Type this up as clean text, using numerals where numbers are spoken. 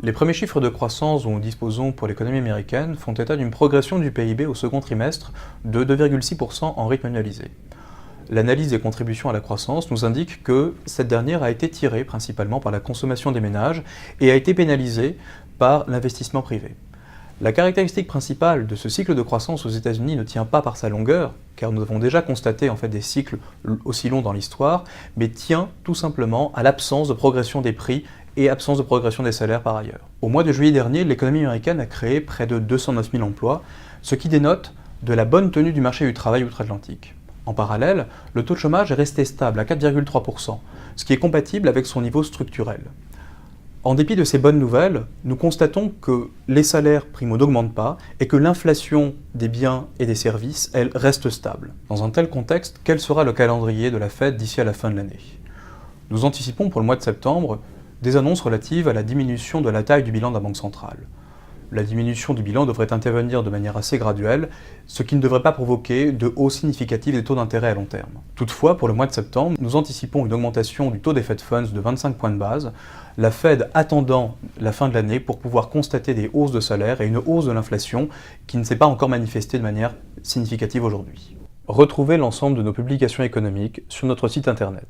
Les premiers chiffres de croissance dont nous disposons pour l'économie américaine font état d'une progression du PIB au second trimestre de 2,6% en rythme annualisé. L'analyse des contributions à la croissance nous indique que cette dernière a été tirée principalement par la consommation des ménages et a été pénalisée par l'investissement privé. La caractéristique principale de ce cycle de croissance aux États-Unis ne tient pas par sa longueur, car nous avons déjà constaté des cycles aussi longs dans l'histoire, mais tient tout simplement à l'absence de progression des prix et absence de progression des salaires par ailleurs. Au mois de juillet dernier, l'économie américaine a créé près de 209 000 emplois, ce qui dénote de la bonne tenue du marché du travail outre-Atlantique. En parallèle, le taux de chômage est resté stable à 4,3%, ce qui est compatible avec son niveau structurel. En dépit de ces bonnes nouvelles, nous constatons que les salaires primo n'augmentent pas et que l'inflation des biens et des services, elle, reste stable. Dans un tel contexte, quel sera le calendrier de la Fed d'ici à la fin de l'année? Nous anticipons pour le mois de septembre des annonces relatives à la diminution de la taille du bilan de la Banque centrale. La diminution du bilan devrait intervenir de manière assez graduelle, ce qui ne devrait pas provoquer de hausse significative des taux d'intérêt à long terme. Toutefois, pour le mois de septembre, nous anticipons une augmentation du taux des Fed Funds de 25 points de base, la Fed attendant la fin de l'année pour pouvoir constater des hausses de salaire et une hausse de l'inflation qui ne s'est pas encore manifestée de manière significative aujourd'hui. Retrouvez l'ensemble de nos publications économiques sur notre site internet.